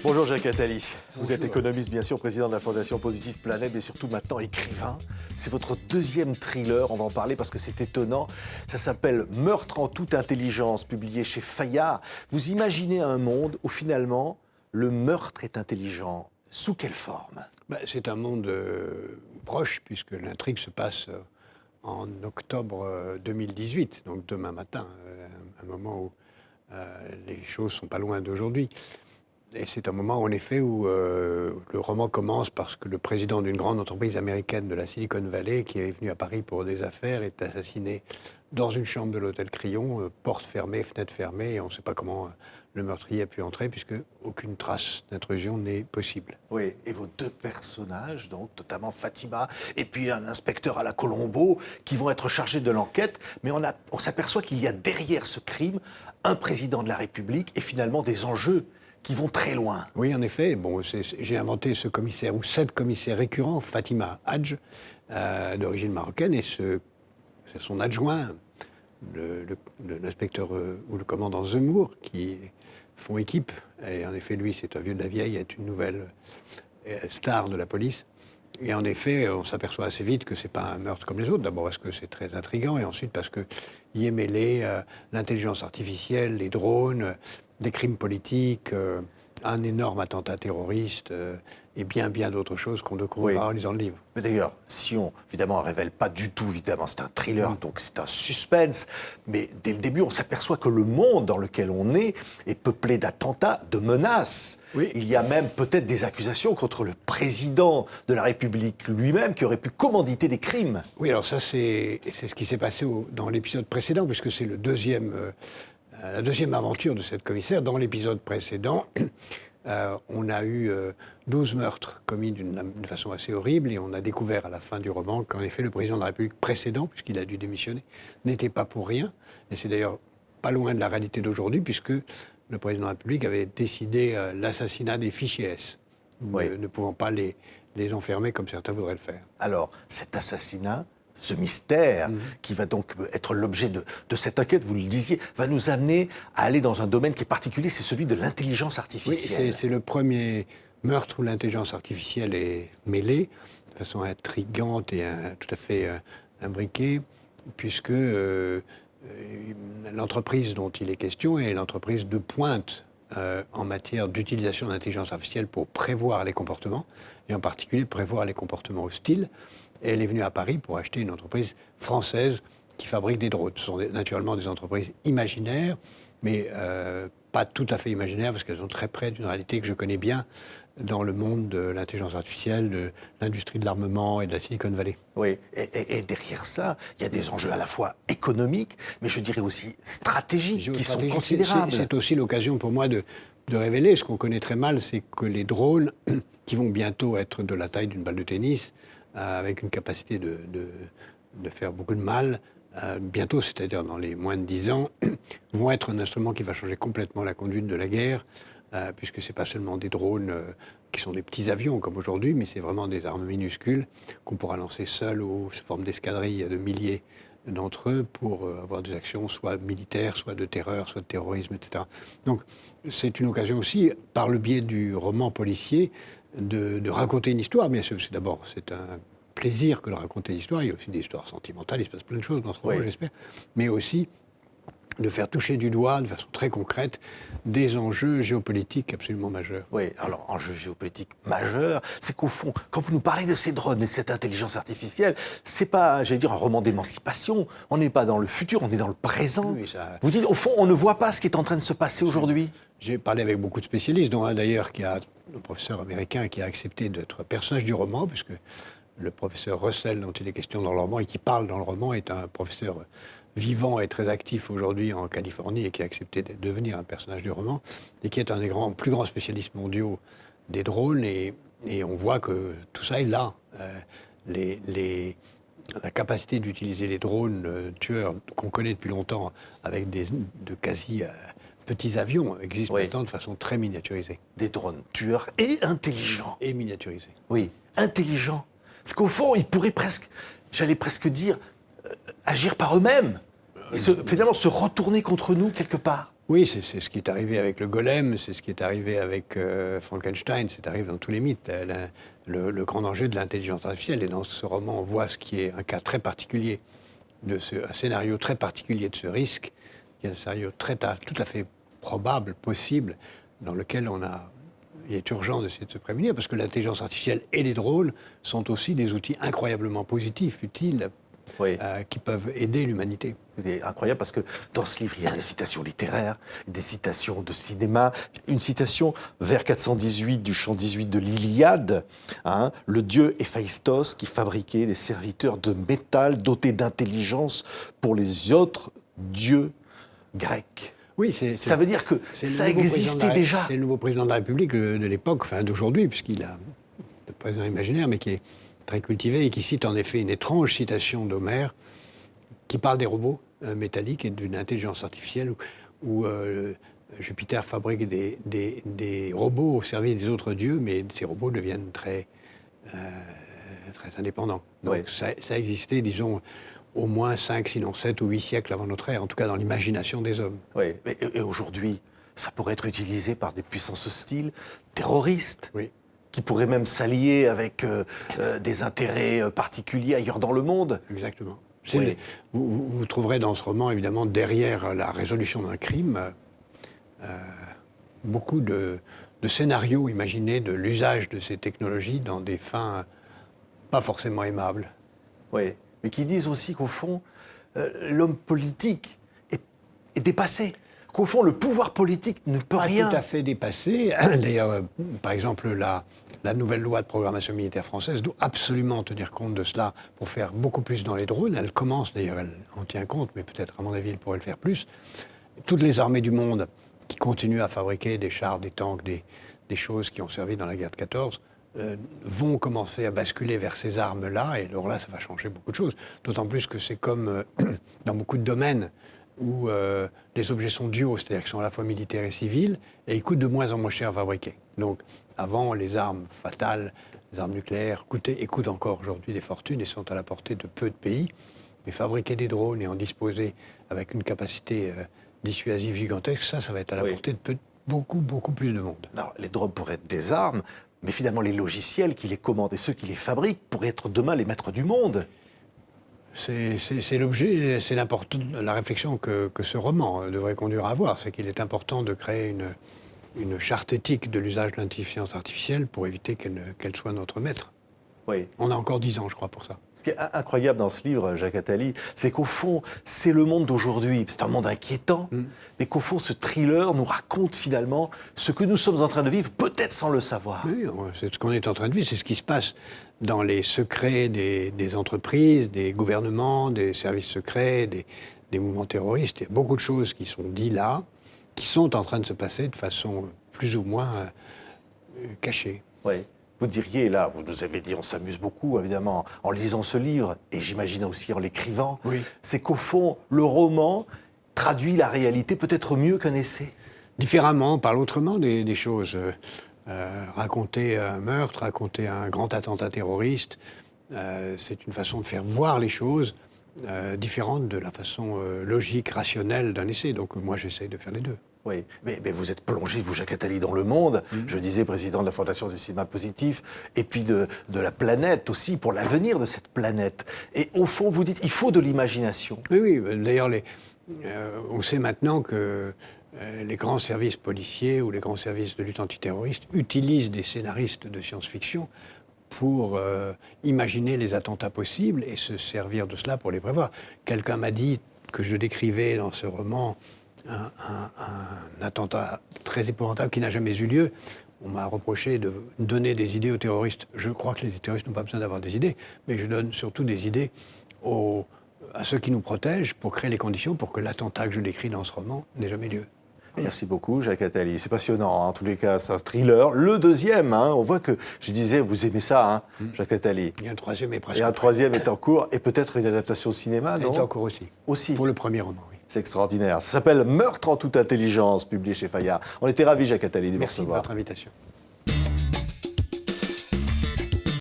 Bonjour Jacques Attali. Vous êtes économiste, bien sûr, président de la Fondation Positive Planète, mais surtout maintenant écrivain. C'est votre deuxième thriller, on va en parler parce que c'est étonnant. Ça s'appelle Meurtre en toute intelligence, publié chez Fayard. Vous imaginez un monde où finalement le meurtre est intelligent. Sous quelle forme ? C'est un monde proche, puisque l'intrigue se passe en octobre 2018, donc demain matin, un moment où les choses sont pas loin d'aujourd'hui. Et c'est un moment, en effet, où le roman commence parce que le président d'une grande entreprise américaine de la Silicon Valley, qui est venu à Paris pour des affaires, est assassiné dans une chambre de l'hôtel Crillon, porte fermée, fenêtre fermée, et on ne sait pas comment le meurtrier a pu entrer, puisque aucune trace d'intrusion n'est possible. Oui, et vos deux personnages, donc notamment Fatima et puis un inspecteur à la Colombo, qui vont être chargés de l'enquête, mais on s'aperçoit qu'il y a derrière ce crime un président de la République et finalement des enjeux qui vont très loin. Oui, en effet. J'ai inventé ce commissaire, ou cette commissaire récurrent, Fatima Hadj, d'origine marocaine, et c'est son adjoint, l'inspecteur ou le commandant Zemmour, qui font équipe. Et en effet, lui, c'est un vieux de la vieille, est une nouvelle star de la police. Et en effet, on s'aperçoit assez vite que c'est pas un meurtre comme les autres. D'abord parce que c'est très intriguant, et ensuite parce que y est mêlé l'intelligence artificielle, les drones, des crimes politiques, un énorme attentat terroriste et bien d'autres choses qu'on découvrira en lisant le livre. Mais d'ailleurs, évidemment, on ne révèle pas du tout, évidemment, c'est un thriller, donc c'est un suspense, mais dès le début, on s'aperçoit que le monde dans lequel on est peuplé d'attentats, de menaces. Oui. Il y a même peut-être des accusations contre le président de la République lui-même qui aurait pu commanditer des crimes. Oui, alors ça, c'est ce qui s'est passé dans l'épisode précédent, puisque c'est la deuxième aventure de cette commissaire. Dans l'épisode précédent, on a eu 12 meurtres commis d'une façon assez horrible, et on a découvert à la fin du roman qu'en effet le président de la République précédent, puisqu'il a dû démissionner, n'était pas pour rien. Et c'est d'ailleurs pas loin de la réalité d'aujourd'hui, puisque le président de la République avait décidé l'assassinat des fichiers S, ne pouvant pas les enfermer comme certains voudraient le faire. Alors, cet assassinat, ce mystère qui va donc être l'objet de cette enquête, vous le disiez, va nous amener à aller dans un domaine qui est particulier, c'est celui de l'intelligence artificielle. Oui, c'est le premier meurtre où l'intelligence artificielle est mêlée de façon intrigante et tout à fait imbriquée, puisque l'entreprise dont il est question est l'entreprise de pointe en matière d'utilisation de l'intelligence artificielle pour prévoir les comportements, et en particulier prévoir les comportements hostiles. Et elle est venue à Paris pour acheter une entreprise française qui fabrique des drones. Ce sont naturellement des entreprises imaginaires, mais pas tout à fait imaginaires, parce qu'elles sont très près d'une réalité que je connais bien dans le monde de l'intelligence artificielle, de l'industrie de l'armement et de la Silicon Valley. Oui, et derrière ça, il y a des enjeux à la fois économiques, mais je dirais aussi stratégiques, qui sont considérables. C'est aussi l'occasion pour moi de révéler ce qu'on connaît très mal, c'est que les drones, qui vont bientôt être de la taille d'une balle de tennis, avec une capacité de faire beaucoup de mal, bientôt, c'est-à-dire dans les moins de 10 ans, vont être un instrument qui va changer complètement la conduite de la guerre, puisque ce n'est pas seulement des drones qui sont des petits avions comme aujourd'hui, mais c'est vraiment des armes minuscules qu'on pourra lancer seuls ou sous forme d'escadrilles de milliers d'entre eux pour avoir des actions soit militaires, soit de terreur, soit de terrorisme, etc. Donc c'est une occasion aussi, par le biais du roman policier, de raconter une histoire. Bien sûr, c'est un plaisir que de raconter l'histoire. Il y a aussi des histoires sentimentales, il se passe plein de choses dans ce roman, j'espère. Mais aussi de faire toucher du doigt, de façon très concrète, des enjeux géopolitiques absolument majeurs. Oui, alors, enjeu géopolitique majeur, c'est qu'au fond, quand vous nous parlez de ces drones et de cette intelligence artificielle, c'est pas, j'allais dire, un roman d'émancipation. On n'est pas dans le futur, on est dans le présent. Oui, vous dites, au fond, on ne voit pas ce qui est en train de se passer aujourd'hui. J'ai parlé avec beaucoup de spécialistes, dont un d'ailleurs un professeur américain qui a accepté d'être personnage du roman, puisque le professeur Russell, dont il est question dans le roman et qui parle dans le roman, est un professeur vivant et très actif aujourd'hui en Californie, et qui a accepté de devenir un personnage du roman, et qui est un des plus grands spécialistes mondiaux des drones, et on voit que tout ça est là. La capacité d'utiliser les drones tueurs qu'on connaît depuis longtemps avec de quasi petits avions existe maintenant de façon très miniaturisée. Des drones tueurs et intelligents. Et miniaturisés. Oui, intelligents. Parce qu'au fond, ils pourraient j'allais presque dire, agir par eux-mêmes. Et finalement se retourner contre nous quelque part. Oui, c'est ce qui est arrivé avec le golem, c'est ce qui est arrivé avec Frankenstein, c'est arrivé dans tous les mythes. Le grand danger de l'intelligence artificielle, et dans ce roman, on voit ce qui est un cas très particulier, un scénario très particulier de ce risque, qui est un scénario tout à fait probable, possible, dans lequel il est urgent d'essayer de se prémunir, parce que l'intelligence artificielle et les drones sont aussi des outils incroyablement positifs, utiles, Oui. qui peuvent aider l'humanité. C'est incroyable parce que dans ce livre, il y a des citations littéraires, des citations de cinéma. Une citation vers 418 du chant 18 de l'Iliade, hein, le dieu Héphaïstos qui fabriquait des serviteurs de métal dotés d'intelligence pour les autres dieux grecs. Oui, ça veut dire que ça existait déjà. C'est le nouveau président de la République de l'époque, enfin d'aujourd'hui, puisqu'il a un président imaginaire, mais qui est très cultivé et qui cite en effet une étrange citation d'Homère qui parle des robots métalliques et d'une intelligence artificielle où Jupiter fabrique des robots au service des autres dieux, mais ces robots deviennent très indépendants. Donc oui. ça existait, disons, au moins 5, sinon 7 ou 8 siècles avant notre ère, en tout cas dans l'imagination des hommes. Oui, et aujourd'hui, ça pourrait être utilisé par des puissances hostiles, terroristes, oui. qui pourraient même s'allier avec des intérêts particuliers ailleurs dans le monde. Exactement. Oui. Vous trouverez dans ce roman, évidemment, derrière la résolution d'un crime, beaucoup de scénarios imaginés de l'usage de ces technologies dans des fins pas forcément aimables. Oui, mais qui disent aussi qu'au fond, l'homme politique est dépassé. Qu'au fond, le pouvoir politique ne peut rien. Pas tout à fait dépassé. D'ailleurs, par exemple, la nouvelle loi de programmation militaire française doit absolument tenir compte de cela pour faire beaucoup plus dans les drones. Elle commence, d'ailleurs, elle en tient compte, mais peut-être, à mon avis, elle pourrait le faire plus. Toutes les armées du monde qui continuent à fabriquer des chars, des tanks, des choses qui ont servi dans la guerre de 14, vont commencer à basculer vers ces armes-là, et alors là, ça va changer beaucoup de choses. D'autant plus que c'est comme dans beaucoup de domaines où les objets sont duaux, c'est-à-dire qu'ils sont à la fois militaires et civils, et ils coûtent de moins en moins cher à fabriquer. Donc, avant, les armes fatales, les armes nucléaires coûtaient et coûtent encore aujourd'hui des fortunes et sont à la portée de peu de pays. Mais fabriquer des drones et en disposer avec une capacité dissuasive gigantesque, ça va être à la portée de beaucoup plus de monde. Non, les drones pourraient être des armes, mais finalement, les logiciels qui les commandent et ceux qui les fabriquent pourraient être demain les maîtres du monde. C'est l'objet, c'est la réflexion que ce roman devrait conduire à avoir. C'est qu'il est important de créer une charte éthique de l'usage de l'intelligence artificielle pour éviter qu'elle soit notre maître. Oui. On a encore 10 ans, je crois, pour ça. Ce qui est incroyable dans ce livre, Jacques Attali, c'est qu'au fond, c'est le monde d'aujourd'hui. C'est un monde inquiétant, mais qu'au fond, ce thriller nous raconte finalement ce que nous sommes en train de vivre, peut-être sans le savoir. Oui, c'est ce qu'on est en train de vivre, c'est ce qui se passe dans les secrets des entreprises, des gouvernements, des services secrets, des mouvements terroristes. Il y a beaucoup de choses qui sont dites là, qui sont en train de se passer de façon plus ou moins cachée. Oui. Vous diriez, là, vous nous avez dit, on s'amuse beaucoup, évidemment, en lisant ce livre, et j'imagine aussi en l'écrivant, oui. C'est qu'au fond, le roman traduit la réalité peut-être mieux qu'un essai. Différemment, on parle autrement des choses. Raconter un meurtre, raconter un grand attentat terroriste, c'est une façon de faire voir les choses différente de la façon logique, rationnelle d'un essai. Donc moi, j'essaye de faire les deux. Oui, mais vous êtes plongé, vous, Jacques Attali, dans le monde. Je disais, président de la Fondation du cinéma positif, et puis de la planète aussi, pour l'avenir de cette planète. Et au fond, vous dites, il faut de l'imagination. Oui, d'ailleurs, on sait maintenant que les grands services policiers ou les grands services de lutte antiterroriste utilisent des scénaristes de science-fiction pour imaginer les attentats possibles et se servir de cela pour les prévoir. Quelqu'un m'a dit que je décrivais dans ce roman un attentat très épouvantable qui n'a jamais eu lieu. On m'a reproché de donner des idées aux terroristes. Je crois que les terroristes n'ont pas besoin d'avoir des idées, mais je donne surtout des idées à ceux qui nous protègent pour créer les conditions pour que l'attentat que je décris dans ce roman n'ait jamais lieu. Merci beaucoup, Jacques Attali. C'est passionnant, en tous les cas, c'est un thriller. Le deuxième, on voit que, je disais, vous aimez ça, Jacques Attali. Il y a un troisième est presque. Et un troisième est en cours, et peut-être une adaptation au cinéma, non ? Elle est en cours aussi. Pour le premier roman, oui. C'est extraordinaire. Ça s'appelle Meurtre en toute intelligence, publié chez Fayard. On était ravis, Jacques Attali, de vous recevoir. Merci de votre invitation.